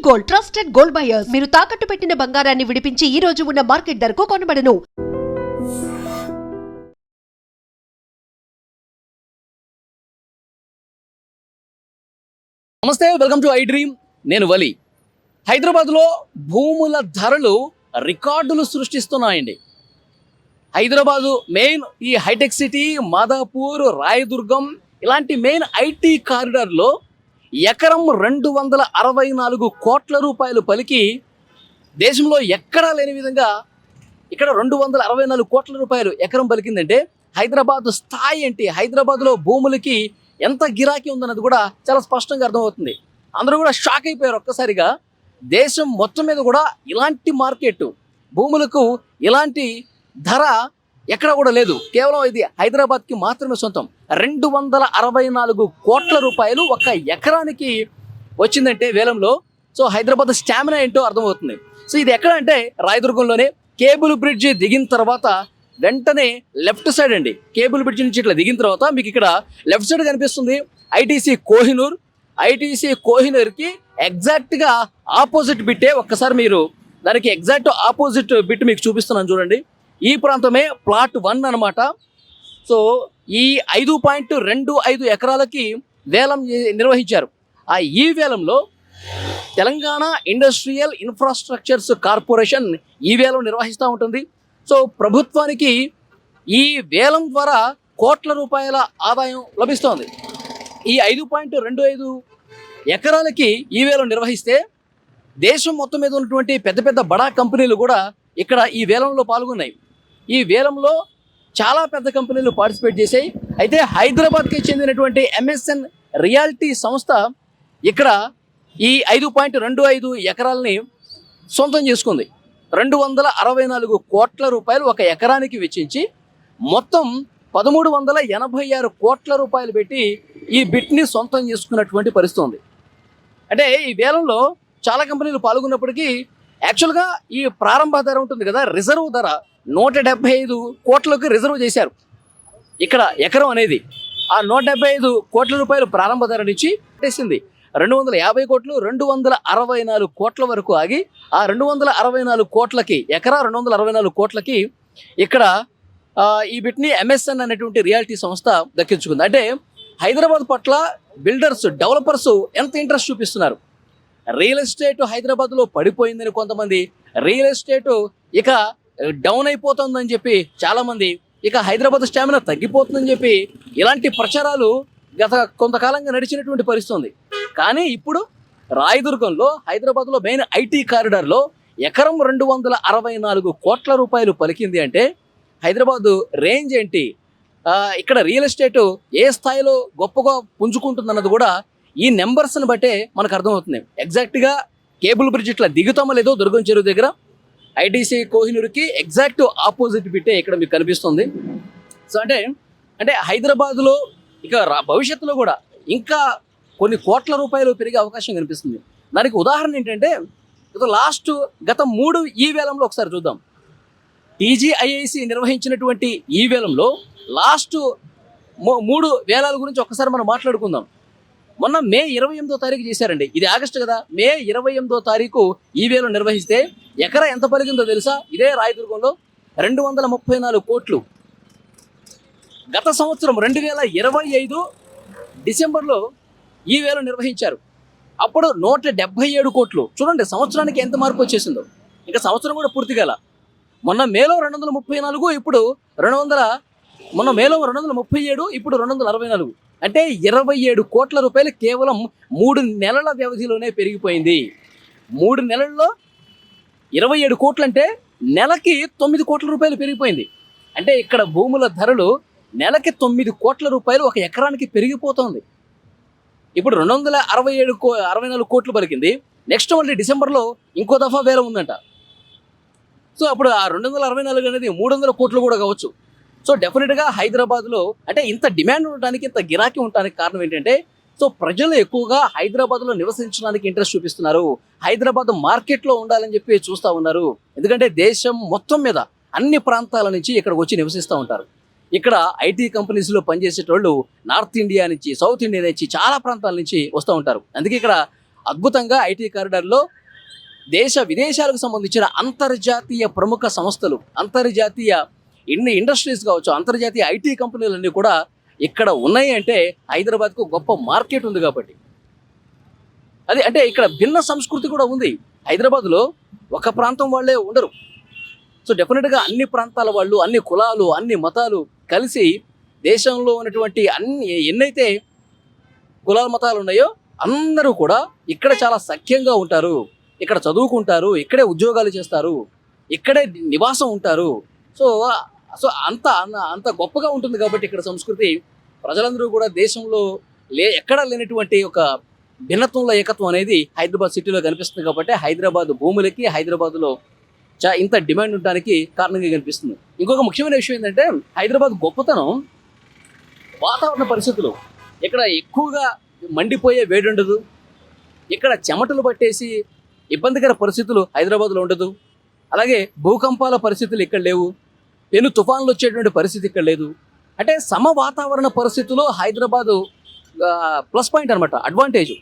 Gold trusted gold buyers మీరు తాకట్టు పెట్టిన బంగారాన్ని విడిపించి ఈ రోజు ఉన్న మార్కెట్ ధరకు కొనబడను. నమస్తే, వెల్కమ్ టు ఐ డ్రీమ్. నేను వలి. హైదరాబాద్లో భూముల ధరలు రికార్డులు సృష్టిస్తున్నాయండి. హైదరాబాదు మెయిన్ ఈ హైటెక్ సిటీ, మాదాపూర్, రాయదుర్గం ఇలాంటి మెయిన్ ఐటీ కారిడార్లో ఎకరం 264 కోట్ల రూపాయలు పలికి దేశంలో ఎక్కడా లేని విధంగా ఇక్కడ 264 కోట్ల రూపాయలు ఎకరం పలికిందంటే హైదరాబాద్ స్థాయి ఏంటి, హైదరాబాద్లో భూములకి ఎంత గిరాకీ ఉందన్నది కూడా చాలా స్పష్టంగా అర్థమవుతుంది. అందరూ కూడా షాక్ అయిపోయారు ఒక్కసారిగా. దేశం మొత్తం మీద కూడా ఇలాంటి మార్కెట్, భూములకు ఇలాంటి ధర ఎక్కడ కూడా లేదు. కేవలం ఇది హైదరాబాద్కి మాత్రమే సొంతం. 264 కోట్ల రూపాయలు ఒక ఎకరానికి వచ్చిందంటే వేలంలో. సో హైదరాబాద్ స్టామినా ఏంటో అర్థమవుతుంది. సో ఇది ఎక్కడ అంటే రాయదుర్గంలోనే. కేబుల్ బ్రిడ్జ్ దిగిన తర్వాత వెంటనే లెఫ్ట్ సైడ్ అండి, కేబుల్ బ్రిడ్జ్ నుంచి ఇట్లా దిగిన తర్వాత మీకు ఇక్కడ లెఫ్ట్ సైడ్ కనిపిస్తుంది ఐటీసీ కోహినూర్. ఐటీసీ కోహినూర్కి ఎగ్జాక్ట్గా ఆపోజిట్ బిట్టే. ఒక్కసారి మీరు దానికి ఎగ్జాక్ట్ ఆపోజిట్ బిట్ మీకు చూపిస్తున్నాను చూడండి. ఈ ప్రాంతమే ప్లాట్ 1 అనమాట. సో ఈ 5.25 ఎకరాలకి వేలం నిర్వహించారు. ఈ వేలంలో తెలంగాణ ఇండస్ట్రియల్ ఇన్ఫ్రాస్ట్రక్చర్స్ కార్పొరేషన్ ఈ వేలం నిర్వహిస్తూ ఉంటుంది. సో ప్రభుత్వానికి ఈ వేలం ద్వారా కోట్ల రూపాయల ఆదాయం లభిస్తోంది. ఈ 5.25 ఎకరాలకి ఈ వేలం నిర్వహిస్తే దేశం మొత్తం మీద ఉన్నటువంటి పెద్ద పెద్ద బడా కంపెనీలు కూడా ఇక్కడ ఈ వేలంలో పాల్గొన్నాయి. ఈ వేలంలో చాలా పెద్ద కంపెనీలు పార్టిసిపేట్ చేశాయి. అయితే హైదరాబాద్కి చెందినటువంటి ఎంఎస్ఎన్ రియాలిటీ సంస్థ ఇక్కడ ఈ 5.25 ఎకరాలని సొంతం చేసుకుంది. 264 కోట్ల రూపాయలు ఒక ఎకరానికి వెచ్చించి మొత్తం 1386 కోట్ల రూపాయలు పెట్టి ఈ బిట్ని సొంతం చేసుకున్నటువంటి పరిస్థితి ఉంది. అంటే ఈ వేలంలో చాలా కంపెనీలు పాల్గొన్నప్పటికీ యాక్చువల్గా ఈ ప్రారంభ ధర ఉంటుంది కదా, రిజర్వ్ ధర 175 కోట్లకు రిజర్వ్ చేశారు ఇక్కడ ఎకరం అనేది. ఆ 175 కోట్ల రూపాయలు ప్రారంభ ధర నుంచి పెట్టేసింది 250 కోట్లు. 264 కోట్ల వరకు ఆగి ఆ 264 కోట్లకి ఎకరా 264 కోట్లకి ఇక్కడ ఈ బిట్ని ఎంఎస్ఎన్ అనేటువంటి రియాలిటీ సంస్థ దక్కించుకుంది. అంటే హైదరాబాద్ పట్ల బిల్డర్స్, డెవలపర్స్ ఎంత ఇంట్రెస్ట్ చూపిస్తున్నారు. రియల్ ఎస్టేట్ హైదరాబాద్లో పడిపోయిందని కొంతమంది, రియల్ ఎస్టేట్ ఇక డౌన్ అయిపోతుందని చెప్పి చాలామంది, ఇక హైదరాబాద్ స్టామినా తగ్గిపోతుందని చెప్పి ఇలాంటి ప్రచారాలు గత కొంతకాలంగా నడిచినటువంటి పరిస్థితి ఉంది. కానీ ఇప్పుడు రాయదుర్గంలో, హైదరాబాద్లో మెయిన్ ఐటీ కారిడార్లో ఎకరం 264 కోట్ల రూపాయలు పలికింది అంటే హైదరాబాదు రేంజ్ ఏంటి, ఇక్కడ రియల్ ఎస్టేట్ ఏ స్థాయిలో గొప్పగా పుంజుకుంటుందన్నది కూడా ఈ నెంబర్స్ని బట్టే మనకు అర్థమవుతుంది. ఎగ్జాక్ట్గా కేబుల్ బ్రిడ్జ్ ఇట్లా దిగుతామో లేదో దుర్గం చెరువు దగ్గర ఐటీసీ కోహినూర్కి ఎగ్జాక్ట్ ఆపోజిట్ బిట్టే ఇక్కడ మీకు కనిపిస్తుంది. సో అంటే హైదరాబాద్లో ఇక భవిష్యత్తులో కూడా ఇంకా కొన్ని కోట్ల రూపాయలు పెరిగే అవకాశం కనిపిస్తుంది. దానికి ఉదాహరణ ఏంటంటే గత 3 ఈ వేలంలో ఒకసారి చూద్దాం. టీజీఐఐసి నిర్వహించినటువంటి ఈ వేలంలో లాస్ట్ 3 వేలాల గురించి ఒకసారి మనం మాట్లాడుకుందాం. మొన్న మే 28వ తారీఖు చేశారండి. ఇది ఆగస్టు కదా, మే 28వ తారీఖు ఈ వేలం నిర్వహిస్తే ఎకరా ఎంత పలికిందో తెలుసా? ఇదే రాయదుర్గంలో 234 కోట్లు. గత సంవత్సరం 2025 డిసెంబర్లో ఈ వేలం నిర్వహించారు. అప్పుడు 177 కోట్లు. చూడండి సంవత్సరానికి ఎంత మార్పు వచ్చేసిందో. ఇంకా సంవత్సరం కూడా పూర్తి కాల. మొన్న మేలో 234, ఇప్పుడు మొన్న మేలో 237, ఇప్పుడు 264. అంటే 27 కోట్ల రూపాయలు కేవలం 3 నెలల వ్యవధిలోనే పెరిగిపోయింది. 3 నెలల్లో 27 కోట్లు అంటే నెలకి 9 కోట్ల రూపాయలు పెరిగిపోయింది. అంటే ఇక్కడ భూముల ధరలు నెలకి 9 కోట్ల రూపాయలు ఒక ఎకరానికి పెరిగిపోతుంది. ఇప్పుడు 264 కోట్లు పలికింది. నెక్స్ట్ మళ్ళీ డిసెంబర్లో ఇంకో దఫా వేలం ఉందంట. సో అప్పుడు ఆ 264 అనేది 300 కోట్లు కూడా కావచ్చు. సో డెఫినెట్గా హైదరాబాద్లో అంటే ఇంత డిమాండ్ ఉండడానికి, ఇంత గిరాకీ ఉండడానికి కారణం ఏంటంటే, సో ప్రజలు ఎక్కువగా హైదరాబాద్లో నివసించడానికి ఇంట్రెస్ట్ చూపిస్తున్నారు. హైదరాబాద్ మార్కెట్లో ఉండాలని చెప్పి చూస్తూ ఉన్నారు. ఎందుకంటే దేశం మొత్తం మీద అన్ని ప్రాంతాల నుంచి ఇక్కడికి వచ్చి నివసిస్తూ ఉంటారు. ఇక్కడ ఐటీ కంపెనీస్లో పనిచేసేటోళ్ళు నార్త్ ఇండియా నుంచి, సౌత్ ఇండియా నుంచి, చాలా ప్రాంతాల నుంచి వస్తూ ఉంటారు. అందుకే ఇక్కడ అద్భుతంగా ఐటీ కారిడార్లో దేశ విదేశాలకు సంబంధించిన అంతర్జాతీయ ప్రముఖ సంస్థలు, అంతర్జాతీయ ఇండస్ట్రీస్ కావచ్చు, అంతర్జాతీయ ఐటీ కంపెనీలన్నీ కూడా ఇక్కడ ఉన్నాయి అంటే హైదరాబాద్కు గొప్ప మార్కెట్ ఉంది కాబట్టి. అది అంటే ఇక్కడ భిన్న సంస్కృతి కూడా ఉంది. హైదరాబాద్లో ఒక ప్రాంతం వాళ్ళే ఉండరు. సో డెఫినెట్గా అన్ని ప్రాంతాల వాళ్ళు, అన్ని కులాలు, అన్ని మతాలు కలిసి దేశంలో ఉన్నటువంటి ఎన్నైతే కులాల మతాలు ఉన్నాయో అందరూ కూడా ఇక్కడ చాలా సఖ్యంగా ఉంటారు, ఇక్కడ చదువుకుంటారు, ఇక్కడే ఉద్యోగాలు చేస్తారు, ఇక్కడే నివాసం ఉంటారు. సో సో అంత అంత గొప్పగా ఉంటుంది కాబట్టి ఇక్కడ సంస్కృతి. ప్రజలందరూ కూడా దేశంలో ఎక్కడా లేనటువంటి ఒక భిన్నత్వంలో ఏకత్వం అనేది హైదరాబాద్ సిటీలో కనిపిస్తుంది కాబట్టి హైదరాబాద్ భూములకి హైదరాబాద్లో ఇంత డిమాండ్ ఉండడానికి కారణంగా కనిపిస్తుంది. ఇంకొక ముఖ్యమైన విషయం ఏంటంటే హైదరాబాద్ గొప్పతనం వాతావరణ పరిస్థితులు. ఇక్కడ ఎక్కువగా మండిపోయే వేడి ఉండదు, ఇక్కడ చెమటలు పట్టేసి ఇబ్బందికర పరిస్థితులు హైదరాబాద్లో ఉండదు. అలాగే భూకంపాల పరిస్థితులు ఇక్కడ లేవు, పెను తుఫాన్లు వచ్చేటువంటి పరిస్థితి ఇక్కడ లేదు. అంటే సమ వాతావరణ పరిస్థితులు హైదరాబాదు ప్లస్ పాయింట్ అనమాట, అడ్వాంటేజ్.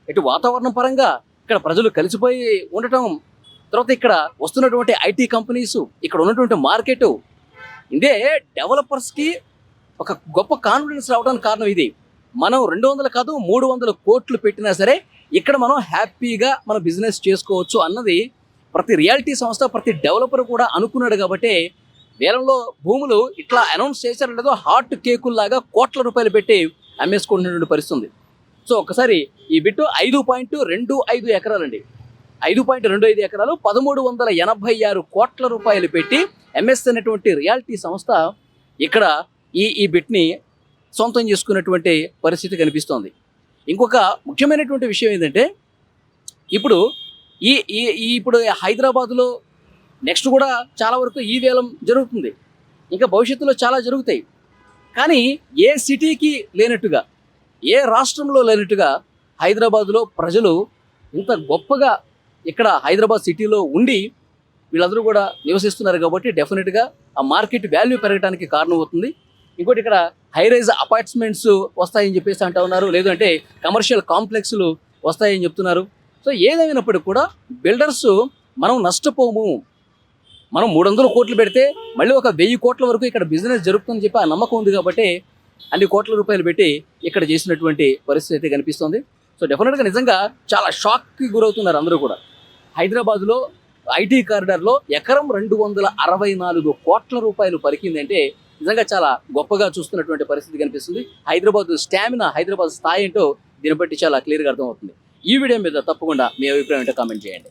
ఇటు వాతావరణం పరంగా ఇక్కడ ప్రజలు కలిసిపోయి ఉండటం, తర్వాత ఇక్కడ వస్తున్నటువంటి ఐటీ కంపెనీస్, ఇక్కడ ఉన్నటువంటి మార్కెట్, ఇదే డెవలపర్స్కి ఒక గొప్ప కాన్ఫిడెన్స్ రావడానికి కారణం ఇది. మనం 200 కాదు 300 కోట్లు పెట్టినా సరే ఇక్కడ మనం హ్యాపీగా మన బిజినెస్ చేసుకోవచ్చు అన్నది ప్రతి రియాలిటీ సంస్థ, ప్రతి డెవలపర్ కూడా అనుకున్నాడు. కాబట్టి వేలంలో భూములు ఇట్లా అనౌన్స్ చేశారు లేదో హాట్ కేకుల్లాగా కోట్ల రూపాయలు పెట్టి అమ్మేసుకుంటున్నటువంటి పరిస్థితి ఉంది. సో ఒకసారి ఈ బిట్టు 5.25 ఎకరాలండి, 5.25 ఎకరాలు 1386 కోట్ల రూపాయలు పెట్టి ఎంఎస్ అనేటువంటి రియాలిటీ సంస్థ ఇక్కడ ఈ బిట్ని సొంతం చేసుకున్నటువంటి పరిస్థితి కనిపిస్తోంది. ఇంకొక ముఖ్యమైనటువంటి విషయం ఏంటంటే ఇప్పుడు ఇప్పుడు హైదరాబాదులో నెక్స్ట్ కూడా చాలా వరకు ఈ వేలం జరుగుతుంది, ఇంకా భవిష్యత్తులో చాలా జరుగుతాయి. కానీ ఏ సిటీకి లేనట్టుగా, ఏ రాష్ట్రంలో లేనట్టుగా హైదరాబాదులో ప్రజలు ఇంత గొప్పగా ఇక్కడ హైదరాబాద్ సిటీలో ఉండి వీళ్ళందరూ కూడా నివసిస్తున్నారు. కాబట్టి డెఫినెట్గా ఆ మార్కెట్ వాల్యూ పెరగడానికి కారణం అవుతుంది. ఇంకోటి ఇక్కడ హైరైజ్ అపార్ట్మెంట్స్ వస్తాయని చెప్పేసి అంటూ ఉన్నారు, లేదంటే కమర్షియల్ కాంప్లెక్స్లు వస్తాయని చెప్తున్నారు. సో ఏదైనప్పటికీ కూడా బిల్డర్స్ మనం నష్టపోము, మనం 300 కోట్లు పెడితే మళ్ళీ ఒక 1000 కోట్ల వరకు ఇక్కడ బిజినెస్ జరుగుతుందని చెప్పి ఆ నమ్మకం ఉంది. కాబట్టి అన్ని కోట్ల రూపాయలు పెట్టి ఇక్కడ చేసినటువంటి పరిస్థితి అయితే కనిపిస్తుంది. సో డెఫినెట్గా నిజంగా చాలా షాక్కి గురవుతున్నారు అందరూ కూడా. హైదరాబాద్లో ఐటీ కారిడార్లో ఎకరం 264 కోట్ల రూపాయలు పలికిందంటే నిజంగా చాలా గొప్పగా చూస్తున్నటువంటి పరిస్థితి కనిపిస్తుంది. హైదరాబాద్ స్టామినా, హైదరాబాద్ స్థాయి ఏంటో దీన్ని బట్టి చాలా క్లియర్గా అర్థమవుతుంది. ఈ వీడియో మీద తప్పకుండా మీ అభిప్రాయం ఏంటో కామెంట్ చేయండి.